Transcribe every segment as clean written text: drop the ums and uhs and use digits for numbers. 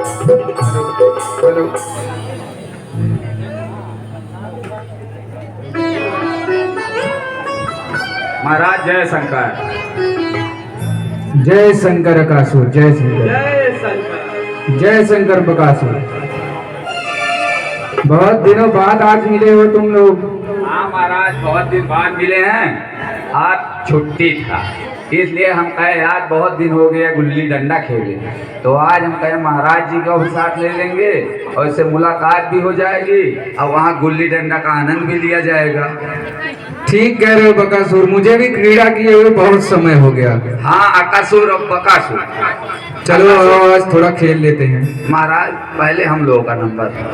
Hello. महाराज जय शंकर। जय शंकर बकासुर, जय शंकर, जय शंकर। जय शंकर बकासुर। बहुत दिनों बाद आज मिले हो तुम लोग। हाँ महाराज, बहुत दिन बाद मिले हैं। आज छुट्टी था, इसलिए हम कहे आज बहुत दिन हो गया गुल्ली डंडा खेले, तो आज हम कहे महाराज जी को भी साथ ले लेंगे और इससे मुलाकात भी हो जाएगी और वहाँ गुल्ली डंडा का आनंद भी लिया जाएगा। ठीक कह रहे हो बकासुर, मुझे भी क्रीड़ा किए हुए बहुत समय हो गया। हाँ, अकासुर और बकासुर। चलो आज थोड़ा खेल लेते हैं। महाराज पहले हम लोगों का नंबर था।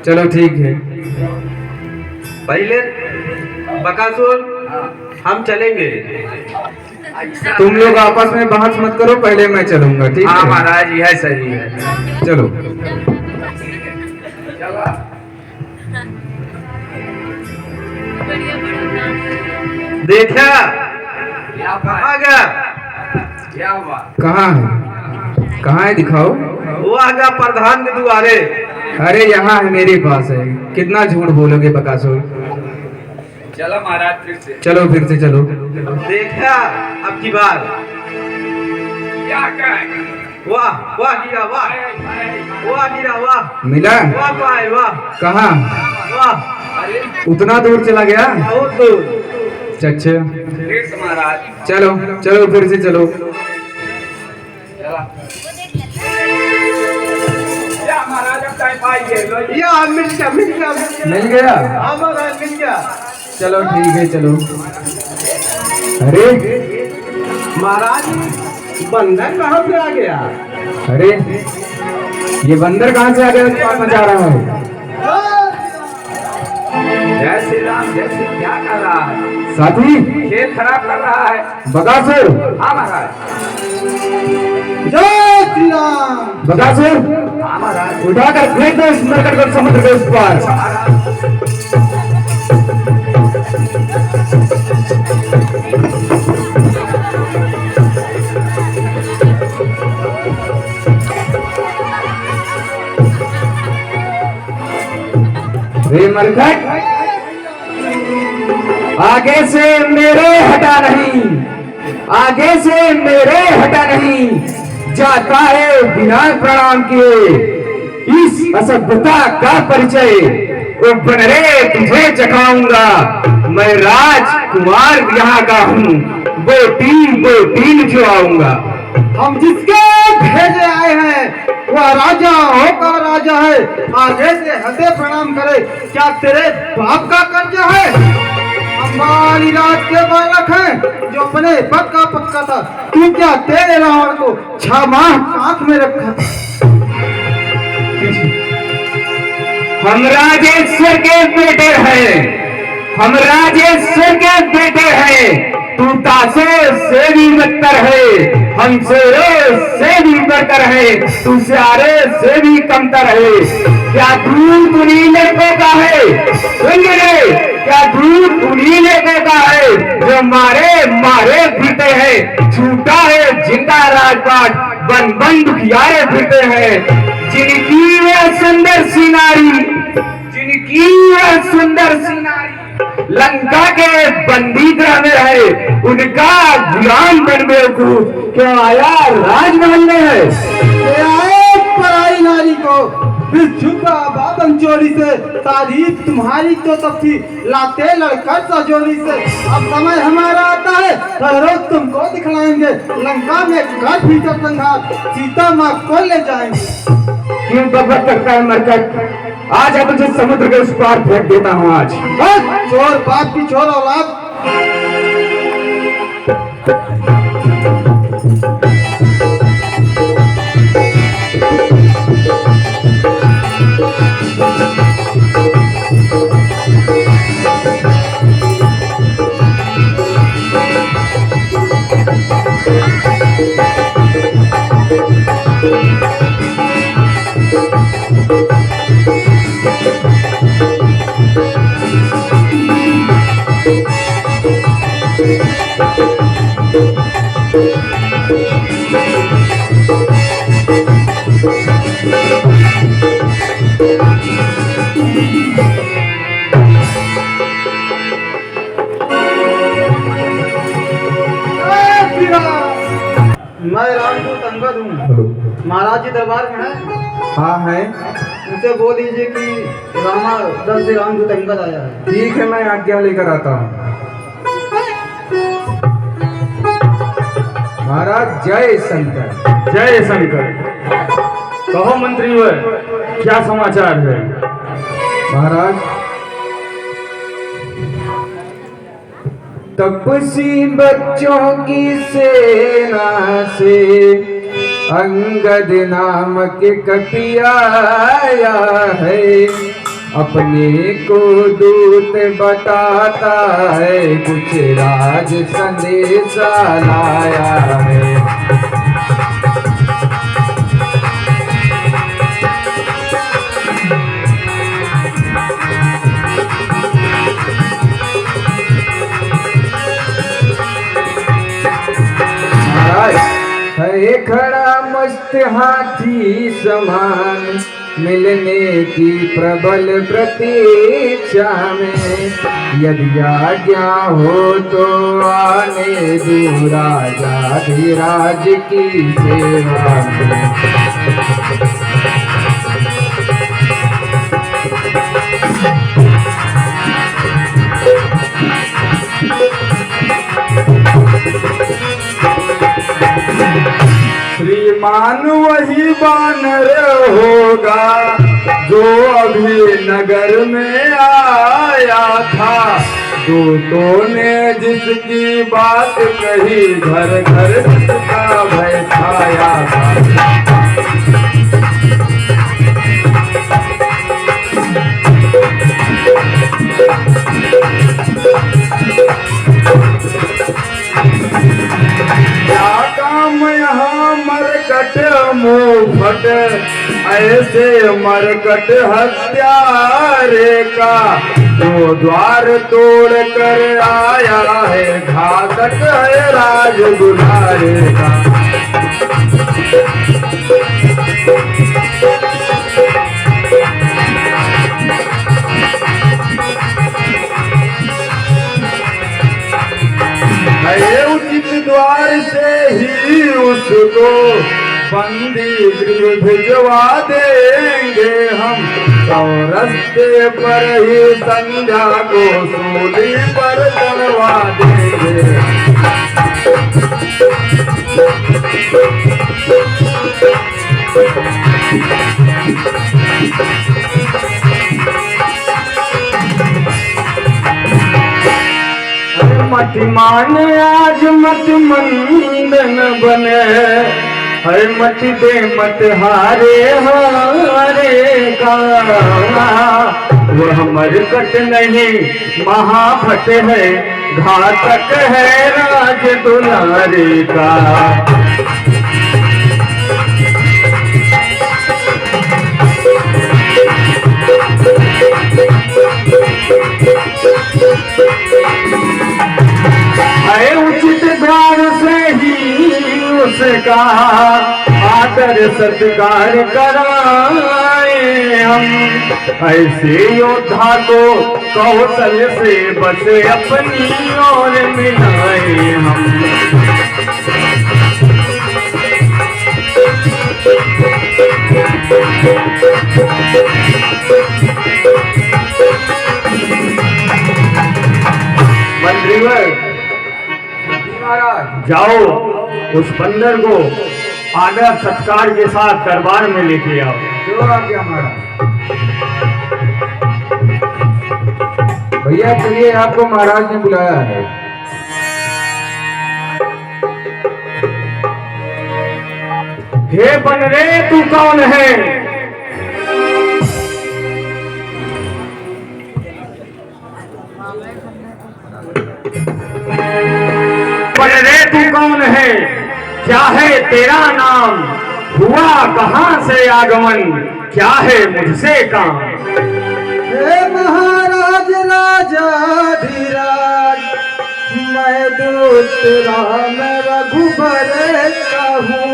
चलो ठीक है। पहले बकासुर हम चलेंगे। तुम लोग आपस में बहस मत करो, पहले मैं चलूंगा। ठीक हाँ है महाराज, यह सही है। चलो। देखा क्या कहाँ गया? क्या हुआ? कहाँ है, कहाँ है दिखाओ। वो आ गया प्रधान के द्वारे। अरे यहाँ है, मेरे पास है। कितना झूठ बोलोगे बकासुर। चलो महाराज फिर से। चलो फिर से चलो। देखा अब की बार। क्या कहें? वाह वाह हीरा वाह, वाह हीरा वाह, मिला? वाह पाए वाह, कहाँ? वाह उतना दूर चला गया? बहुत दूर। अच्छा फिर से महाराज। चलो चलो फिर से चलो। चला। क्या महाराज, अब टाइम पाइए लो। या मिल गया मिल गया मिल गया? हाँ महाराज मिल गया। चलो ठीक है चलो। अरे महाराज बंदर कहाँ से आ गया? अरे ये बंदर कहाँ से आ गया? कौन मचा रहा है? जय श्री राम। जय श्री, क्या कर रहा है? साथी खेल खराब कर रहा है। बकासुर, हाँ महाराज। जय श्री राम। बकासुर हाँ महाराज। उठाकर फेंक दो इस मरकट को समुद्र के उस पार। रे मरकट, आगे से मेरे हटा नहीं, आगे से मेरे हटा नहीं, जाता है बिना प्रणाम किए। इस असभ्यता का परिचय वो बनरे तुझे चखाऊंगा। मैं राजकुमार यहाँ का हूँ, बोटीन जुआऊंगा। हम जिसके भेजे आए हैं वह राजा होकर राजा है, आगे से हंसे प्रणाम करे। क्या तेरे बाप का कर्जा है? अंबानी राज के बालक हैं जो अपने पग का पक्का था। तू क्या तेरे रावण को 6 माह आंख में रखा था? हम राजेश्वर के बेटे हैं, हम राजेश्वर के बेटे हैं। तू ताशे से भी बदतर है, हम शेरों से भी बदतर है, तू सियारे से भी कमतर है। क्या दूध उन्हीं लड़कों का है? सुन ले, क्या दूध उन्हीं लड़कों का है जो मारे मारे फिरते हैं। छूटा है जिंदा राजपाट, बन बन दुखियारे फिरते हैं। जिनकी वह सुंदर सी नारी, जिनकी वह सुंदर सी नारी लंका के बंदी गृह में है, उनका गुलाम बन बेवकूफ क्यों आया राजमहल में है? ले आए पराई नारी को फिर छुपा बाबन चोरी से। तारीफ तुम्हारी तो तब थी लाते लड़का सजोरी से। अब समय हमारा आता है, हर रोज तुमको दिखलाएंगे। लंका में कर भीतर संघार, सीता माँ को ले जाएंगे। क्यों बकबक करता है मरकट? आज अब तुझे समुद्र के उस पार फेंक देता हूँ आज। बस चोर बाप की चोर औलाद। मैं रामदूत अंगद हूँ। महाराज जी दरबार में है। हाँ है। उनसे बोल दीजिए कि रामा दल से रामदूत अंगद आया है। ठीक है, मैं आज्ञा लेकर आता हूँ। महाराज जय शंकर। जय शंकर। कहो मंत्री वर, क्या समाचार है? महाराज तपसी बच्चों की सेना से अंगद नामक कपिया आया है। अपने को दूत बताता है, कुछ राज संदेशा लाया है। है खड़ा मस्त हाथी समान, मिलने की प्रबल प्रतीक्षा में। यदि आज्ञा हो तो आने दूँ राजा धीराज की सेवा में। श्रीमान वही बानर होगा जो अभी नगर में आया था। दूतों ने जिसकी बात कही, घर घर जिसका भय छाया था। मरकट मुफट ऐसे मरकट हत्यारे का, जो द्वार तोड़ कर आया है, घातक है राज दुलारे का। उचित द्वार से ही उसको बंदी गृह भिजवा देंगे हम। और रस्ते पर ही संध्या को सूली पर चढ़वा देंगे। मत मान आज मत मंदन बने, है मत दे मत हारे हारे का। वह मरकट नहीं महाभट है, घातक है राज दुलारे का। उचित द्वार से ही उसका आदर सत्कार कराए हम। ऐसे योद्धा को कौशल से बस अपनी ओर मिलाए हम। मंत्रीवर जाओ, उस बंदर को आदर सत्कार के साथ दरबार में लेके आओ। जो आज्ञा महाराज। भैया चलिए, आपको महाराज ने बुलाया है। हे बनरे, तू कौन है? बनरे, तू कौन है? क्या है तेरा नाम? हुआ कहां से आगमन? क्या है मुझसे काम? हे महाराज राजा धीराज, मैं दूत राम रघुबर का हूँ।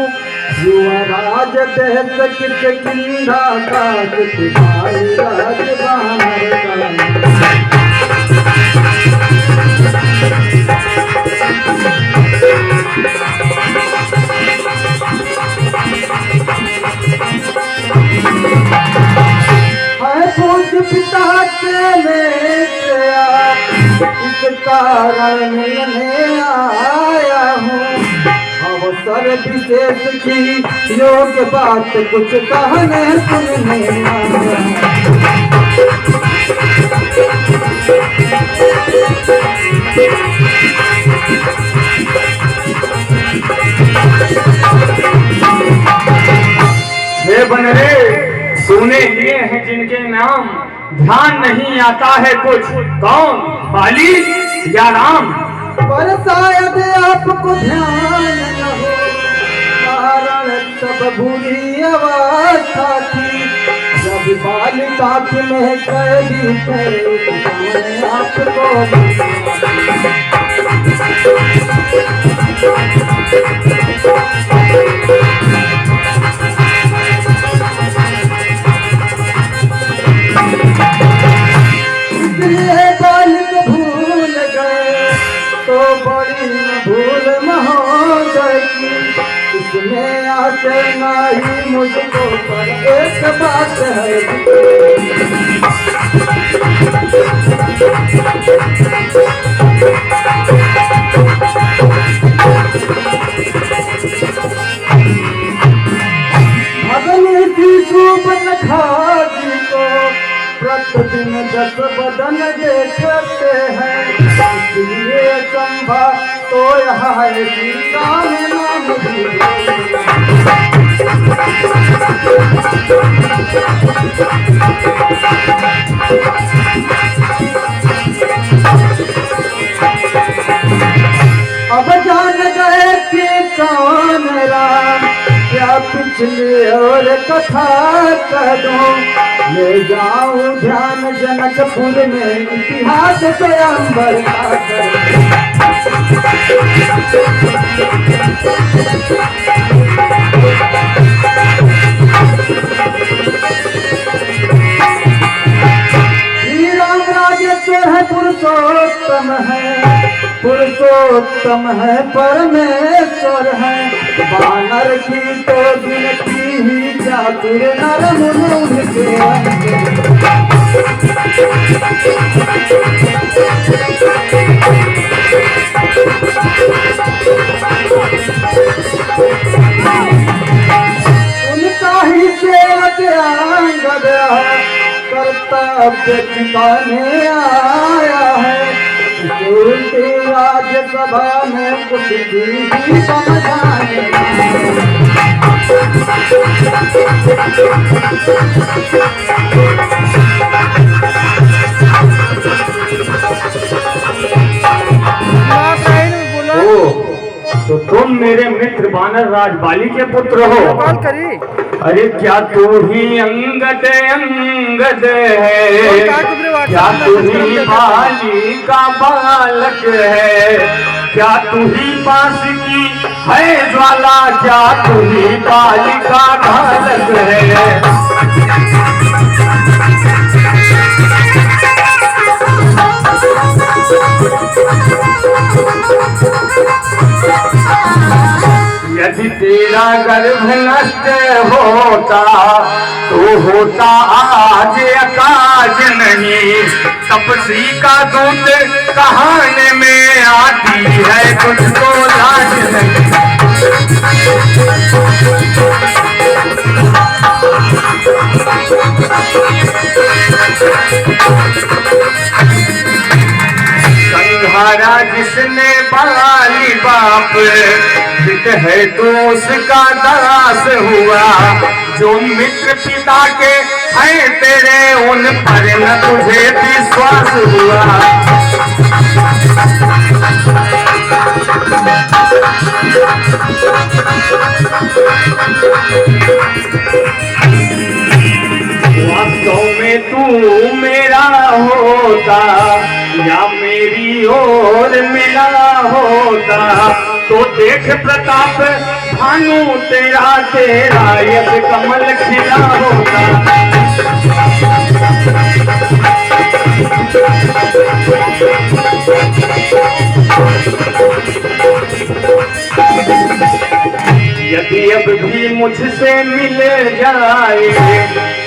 युवराज देश कित किंदा काज तुम्हारी राज बानर है पूज्य पिता के बेटा इस कारण मैं आया हूँ अवसर विशेष की योग्य बात कुछ कहने सुनने हे बनरे, सुने लिए हैं जिनके नाम, ध्यान नहीं आता है कुछ, कौन, बाली या राम? पर शायद आपको ध्यान न हो, कारण तब बुरी अवस्था थी जब बालिका में कैदी थे आपको इसलिए बालिक भूल गए तो बड़ी भूल महोदय की इसमें आशय नहीं मुझको पर एक बात है अगली की सुबह खादी को प्रतिदिन 10 बदन देखते हैं इसलिए संभा तो यहाँ है सीता में नाम अब जान गए कि कौन राम क्या पिछले और कथा करूं ले जाऊं ध्यान जनकपुर में इतिहास स्वयंवर का श्री राम राजेश्वर है पुरुषोत्तम है परमेश्वर है बानर की तो गिनती ही चातुर नर मुनि के उनका ही सेवक अंगद कर्तव्य ठिकाने आया है उल्टी राज्यसभा में कुछ भी समझाने तो तुम मेरे मित्र वानर राज बाली के पुत्र हो? अरे क्या तू ही अंगद अंगद है, क्या तू ही बाली का बालक है, क्या तू ही पास की है ज्वाला, क्या तू ही बाली का बालक है? यदि तेरा गर्भ नष्ट होता तो होता आज अकाज नहीं, तपस्वी का दूत कहाने में आती है तुझको लाज नहीं। संहारा जिसने बाली बाप है तो उसका दास हुआ, जो मित्र पिता के हैं तेरे उन पर न तुझे विश्वास हुआ। वास्तव में तू मेरा होता या मेरी ओर मिला होता तो देख प्रताप मानू तेरा तेरा यश कमल खिला होता। यदि अब भी मुझसे मिल जाए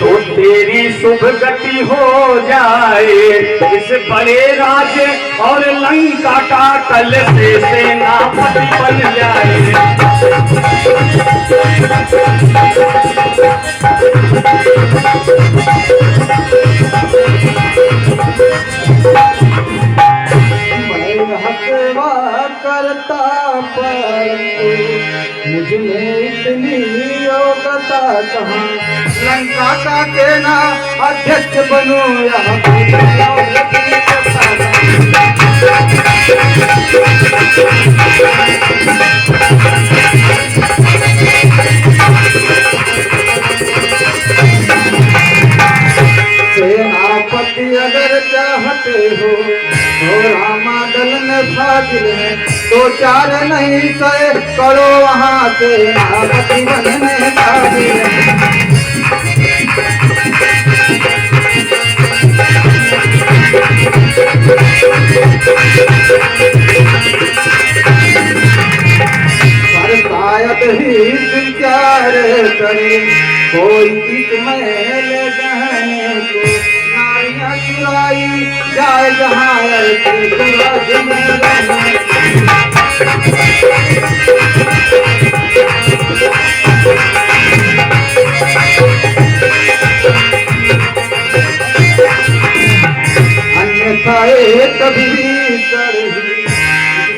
तो तेरी शुभ गति हो जाए। इस बड़े राज्य और लंका का तल से सेनापति बन जाए। करता परंतु मुझ में इतनी योग्यता कहाँ, लंका का सेना अध्यक्ष बनूं यहाँ सेनापति अगर चाहते हो तो रामादल में फाजिल है, तो चार नहीं सै करो वहाँ सेनापति बनने काबिल है। पर शायद ही विचार करे कोई इसमें ले जाने को, नारियां चुराई जाए जहाँ ऐसे सूरज में। अन्यथा एक भीतर ही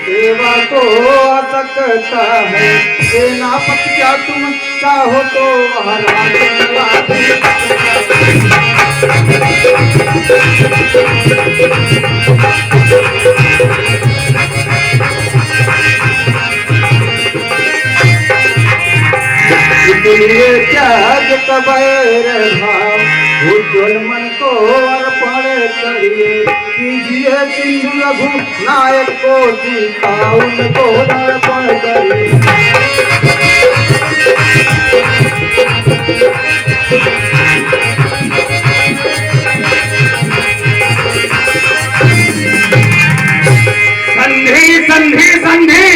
सेवा को आ सकता है। सेनापति क्या तुम चाहो तो वह इसलिए त्याग कबैर भाव उज्ज्वल मन को अर्पण करिए। कीजिए सिंधु लघु नायक को सीता उनको अर्पण करिए। संधि संधि संधि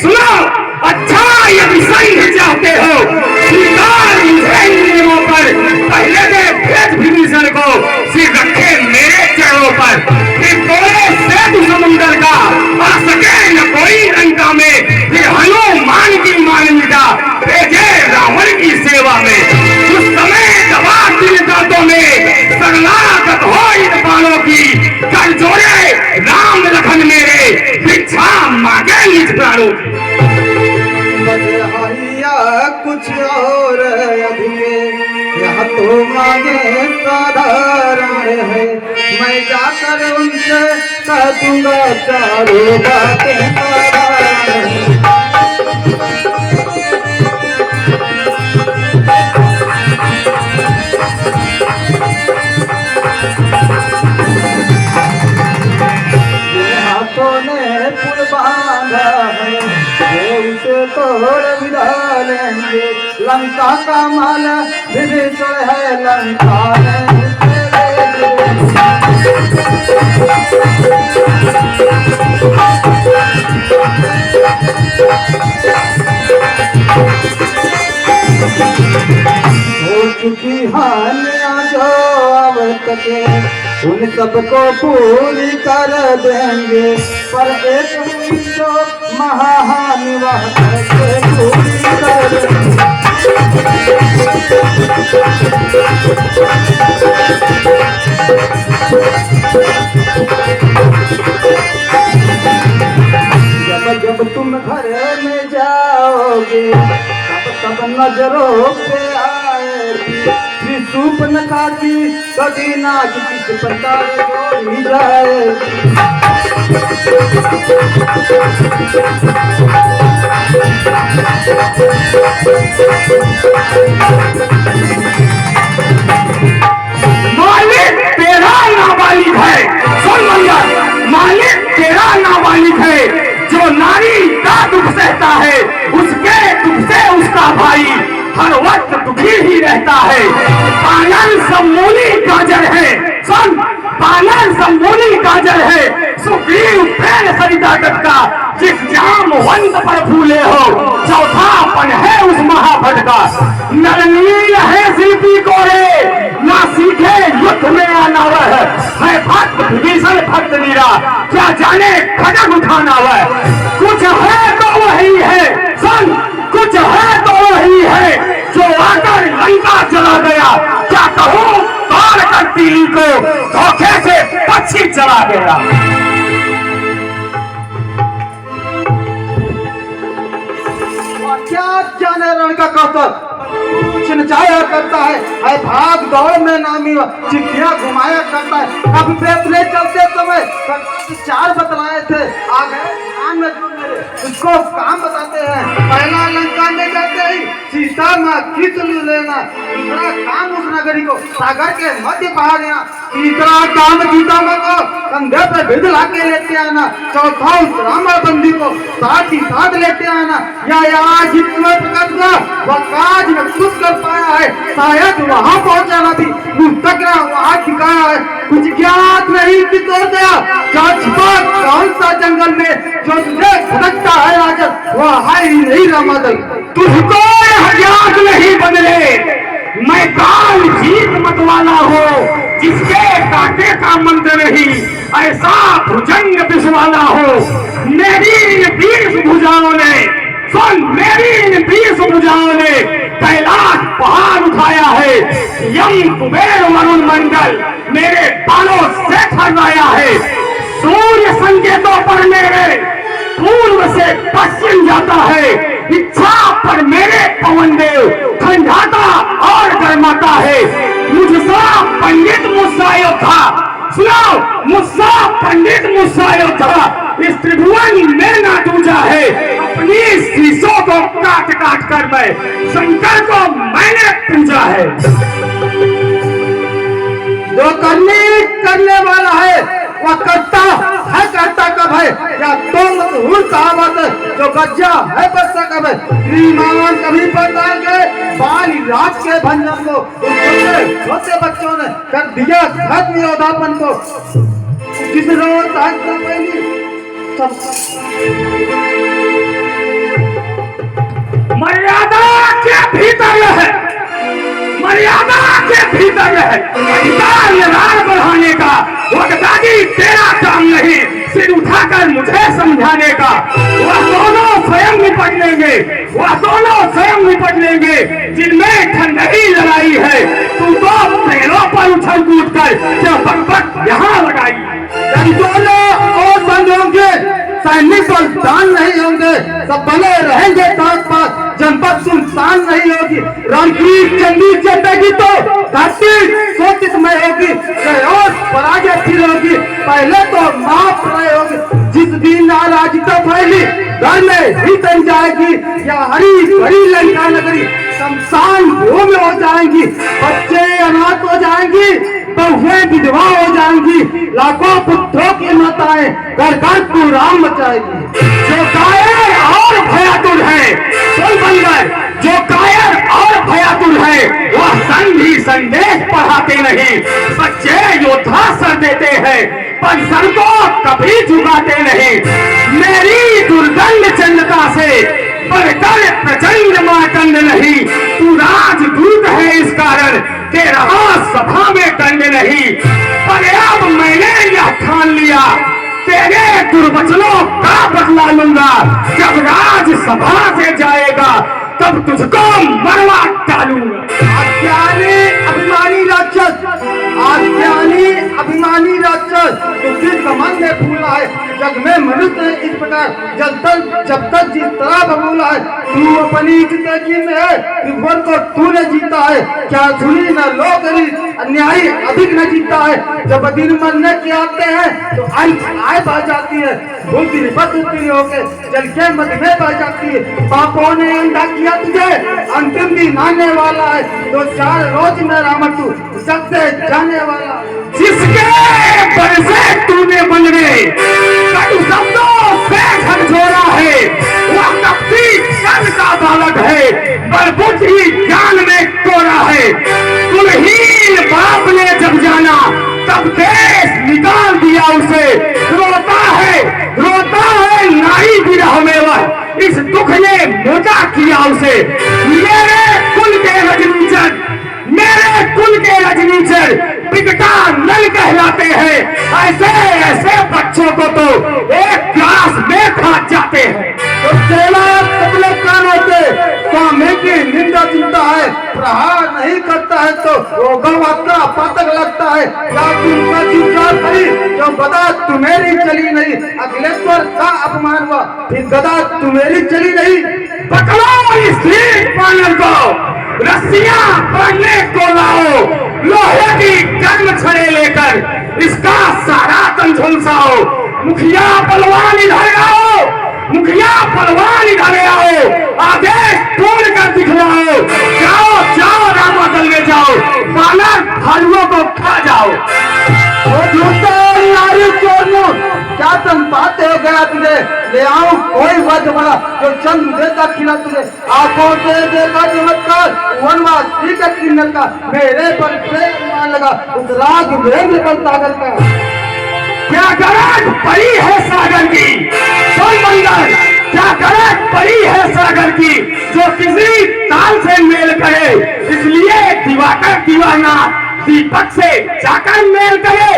सुनो, अच्छा यदि संधि चाहते हो स्वीकार मुझे इन नियमों पर, पहले दे भेद विभीषण को सिर रखे मेरे चरणों पर। फिर तोड़े सेतु समुंदर का आ सके न कोई लंका में, फिर हनुमान की मान मिटा भेजे रावण की सेवा में। उस समय दबा दिल दांतों में शरणागत हो इन बाणों की, कर जोड़े राम लखन मेरे भिक्षा मांगे निज प्राणों की। बदहाइया कुछ और अधिक यह तो मांगे साधारण है। मैं जाकर उनसे कह दूंगा चारों बातें साधारण है। हाथों ने पुल बांधा है उसे तोड़ विदा लेंगे। लंका का माल विभीषण है लंका में हो चुकी हानियां जो अब तक उन सबको पूरी कर देंगे। पर एक हुई तो महाहानि वह कैसे पूरी कर देंगे। जब जब तुम घर में जाओगे तब तब नजरों पे आएगी शूर्पणखा की कभी नाच किस प्रकार जोड़ी जाएगी। मालिक तेरा नाबालिग है, सुन मंगल, मालिक तेरा नाबालिग है। जो नारी का दुख सहता है उसके दुख से बानर समूली गाजर है, सुन, बानर समूली गाजर है, सुग्रीव पेड़ सरिता का, जिस जाम वंत पर फूले हो, चौथापन है उस महाभट का। नरनील है शिल्पी कोरे, ना सीखे युद्ध में आना वह है भक्त विभीषण भक्त वीरा, क्या जाने खड्ग उठाना वह। कुछ है तो वही है, सुन, कुछ है तो वही है, जो आकर लंका चला गया, क्या कहूँ तोड़ कर तीली को, धोखे से पक्षी चला गया। क्या जाने रण का कौतक चिनचाया करता है भाग दौड़ में नामी चिट्ठियां घुमाया करता है। अब बेतले चलते समय चार बतलाए थे, आ गए काम में जो मेरे उसको काम बताते हैं। पहला लंका में जाते ही सीता माँ खींच लेना, दूसरा काम उस नगरी को सागर के मध्य पहाड़ देना, तीसरा काम सीता माँ को कंधे पे भिड़ ला के लेते आना, चौथा उस रामा बंदी को साथ ही साथ लेते आना। या जितना प्रकट हुआ वह काज में कुछ कर पाया है, शायद वहाँ पहुँचाना भी मुस्तकरा वहाँ दिखाया है। कुछ ज्ञात नहीं कि तो गया क्या छिपा कौन सा जंगल में, जो तुझे भटकता है आज वह है ही नहीं रामादल। तुझको यह ज्ञात नहीं बदले, मैं काल जीत मत वाला हो, जिसके काटे का मंत्र नहीं, ऐसा भुजंग विषवाला हो। मेरी 20 भुजाओं ने, सुन, मेरी 20 भुजाओं ने कैलाश पहाड़ उठाया है, यम कुबेर वरुण मंडल मेरे बालों से ठहराया है। सूर्य संकेतों पर मेरे पूर्व से पश्चिम जाता है, इच्छा पर मेरे पवन देव ठंडाता और गर्माता है। मुझसा पंडित मुझसा योद्धा, सुनो, मुझसा पंडित मुझसा योद्धा इस त्रिभुवन में ना टूटा है। अपनी शीशों को काट काट कर मैं शंकर को मैंने पूजा है। जो करने वाला है वह करता है, करता कब है, या तो मशहूर कहावत है, जो गज्जा है बच्चा कब है। श्रीमान कभी बता गए बाल राज के भंजन को, छोटे बच्चों ने कर दिया धर्म योद्धापन को। जिस रोज मर्यादा के भीतर है, मर्यादा के भीतर है, अधिकार लगान बढ़ाने का वक्ताजी तेरा काम नहीं, सिर उठाकर मुझे समझाने का। वह दोनों स्वयं निपट लेंगे, वह दोनों स्वयं निपट लेंगे, जिनमें ठंडी लड़ाई है। तू तो पैरों पर उछल कूद कर क्या बकबक यहाँ लगाई। दोनों और बंद होंगे, सैनिक सुल्तान नहीं होंगे, सब बने रहेंगे साथ पास, जनपद सुल्तान नहीं होगी। राम की चंदी चंदेगी तो धरती शोचितमय होगी, पराजय फिर होगी, पहले तो माफ रहे होगी। जिस दिन नाराजता फैली घर में ही तन जाएगी, या हरी भरी लंका नगरी शमशान भूमि हो जाएंगी। बच्चे अनाथ हो जाएंगी, बहुएं विधवा हो जाएंगी, लाखों पुत्रों की माताएं घर घर को राम मचाएगी। जो कायर और भयातुर है, सुन बंदर, जो कायर और भयातुर है वह संधि संदेश पढ़ाते नहीं। सच्चे योद्धा सर देते हैं पर सर को कभी झुकाते नहीं। मेरी दुर्गंध चंडता से बढ़कर प्रचंड मातंड नहीं, तू राजदूत है इस कारण के रहा सभा में दंड नहीं। पर अब मैंने यह ठान लिया, तेरे दुर्वचनों का बदला लूंगा। जब राजसभा से जाएगा तब तुझको मरवा डालूंगा। अज्ञानी अभिमानी राक्षस, अज्ञानी अभिमानी राक्षस, तो जिस कमल में फूला है जग में मनुष्य इस प्रकार जब तक जिस तरह बबूला है। तू अपनी जिंदगी में है, त्रिभुवन को तूने जीता है, क्या सुनी न लोग अन्यायी अधिक न जीता है। जब दिन मरने के आते हैं तो आय बह जाती है, बुद्धि बदबुद्धि होके जल के मध में बह जाती है। पापों ने अंधा किया तुझे, अंतिम दिन आने वाला है, तो 4 रोज में रावण तू सबसे जाने वाला। जिसके बल से तूने बन गए कटु शब्दों से झकझोरा है, वह कपटी कल का बालक है, बल बुद्धि ज्ञान में कोरा है। कुलहीन उसे, रोता है नाई विरह में वह, इस दुख ने मोटा किया उसे। मेरे कुल के रजनीचर बिकटा नल कहलाते हैं, ऐसे बच्चों को तो एक गिलास में खा जाते हैं। तो चेला कबले कान होते, स्वामी की निंदा चिंता है, प्रहार नहीं करता है तो वो गौहत्या पातक लगता है। क्या तुमका चुपचाप करी, जो गदा तुम्हेरी चली नहीं, अखिलेश्वर का अपमान हुआ, फिर गदा तुम्हेरी चली नहीं। पकड़ो इस पानर को, रस्सियां बांधने को लाओ, लोहे की गर्म छड़े लेकर इसका सारा तन झुलसाओ। मुखिया बलवान इधर आओ, मुखिया बलवान इधर आओ, आदेश तोड़ कर दिखलाओ। जाओ रामा दल में जाओ, बानर भालुओं को खा जाओ। वो झूठा नारी चोरनू, क्या तुम बातें हो गया तुझे, ले आओ कोई वध बड़ा जो चंद देता खिला तुझे। आंखों से देखा चमत्कार, वनवास टिकट किन्नर का, मेरे पर प्रेम मान लगा उस राग वीरेंद्र पर सागर का। क्या गरज पड़ी है सागर की, सुन बंदर, क्या गरज पड़ी है सागर की, जो किसी ताल से मेल करे, इसलिए दिवाकर दीवाना दीपक से जाकर मेल करे।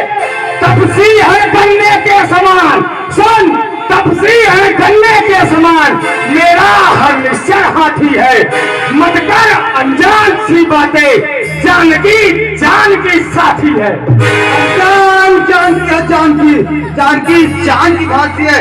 तपसी है गन्ने के समान, सुन, तपसी है गन्ने के समान, मेरा हर निश्चय हाथी है। मत कर अनजान सी बातें, जानकी जान की साथी है। जानकी जान की भाती है,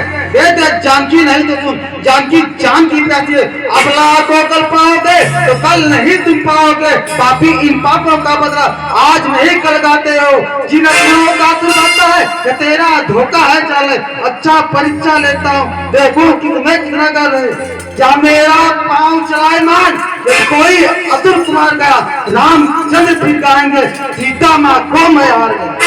जानकी नहीं तो तुम जानकी जान की प्यासी है। अबला को कल पाओगे तो कल नहीं तुम पाओगे, पापी इन पापों का बदला आज नहीं कल गाते हो। जिन अपनों का तू गाता है कि तेरा धोखा है चाले, अच्छा परीक्षा लेता हूँ देखो कि तुम्हें कितना कर रहे। क्या मेरा पाँव चलाए मान, जब कोई अतुल कुमार गया, रामचंद्र फिर गाएंगे, सीता माँ को मैं हार गया।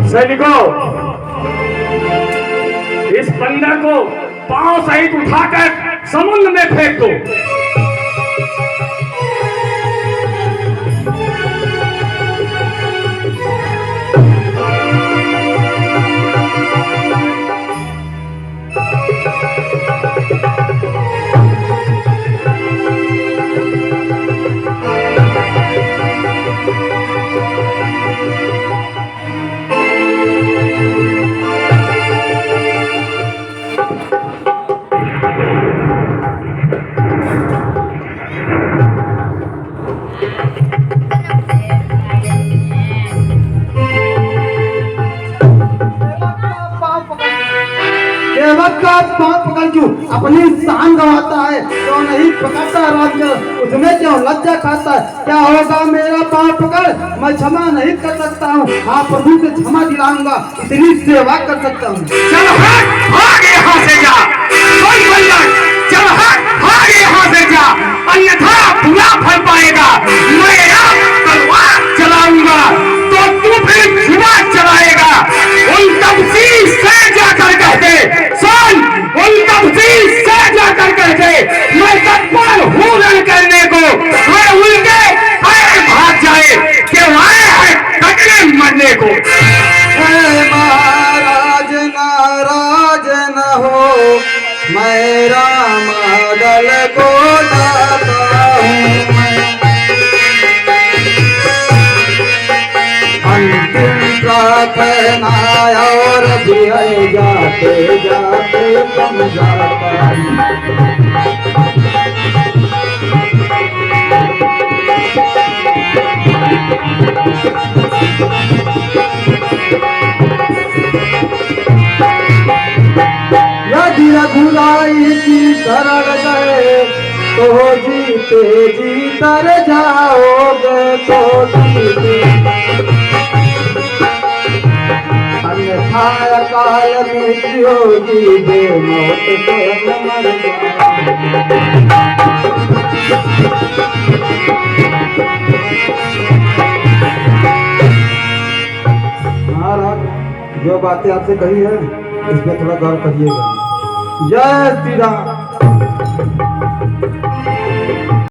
सैनिकों, इस बंदर को पांव सहित उठाकर समुद्र में फेंक दो। अपनी शान गवाता है तो नहीं पकड़ता रामचंद्र, उसमें क्यों लज्जा खाता है। क्या होगा मेरा पाँव पकड़, मैं क्षमा नहीं कर सकता हूँ, हाँ प्रभु से क्षमा दिलाऊंगा, इतनी सेवा कर सकता हूँ। चल हट, भाग यहाँ से जा, चल हट, भाग यहाँ से जा, अन्यथा बुरा फल पाएगा। मैं अब तलवार चलाऊंगा तो तू भी जुआ चलाएगा। उन तपसी से जाकर कहते, सुन, उन तपसी से जाकर कहते, मैं तत्पर हूँ रण करने को, मैं उनके पैर भाग जाए कि आए हैं कटने मरने को। महाराज नाराज न हो, मैं राम दल को जाता हूँ। अंतिम प्रार्थना और भी है, जाते जाते कम जाता हूँ। यदि रघुराई की शरण गए तो जीते जी तर जाओगे, तो जीते अन्यथा काल मृत्यु होगी, दे मौत से मर महाराज, जो बातें आपसे कही है इसमें थोड़ा गौर करिएगा। जय श्री राम।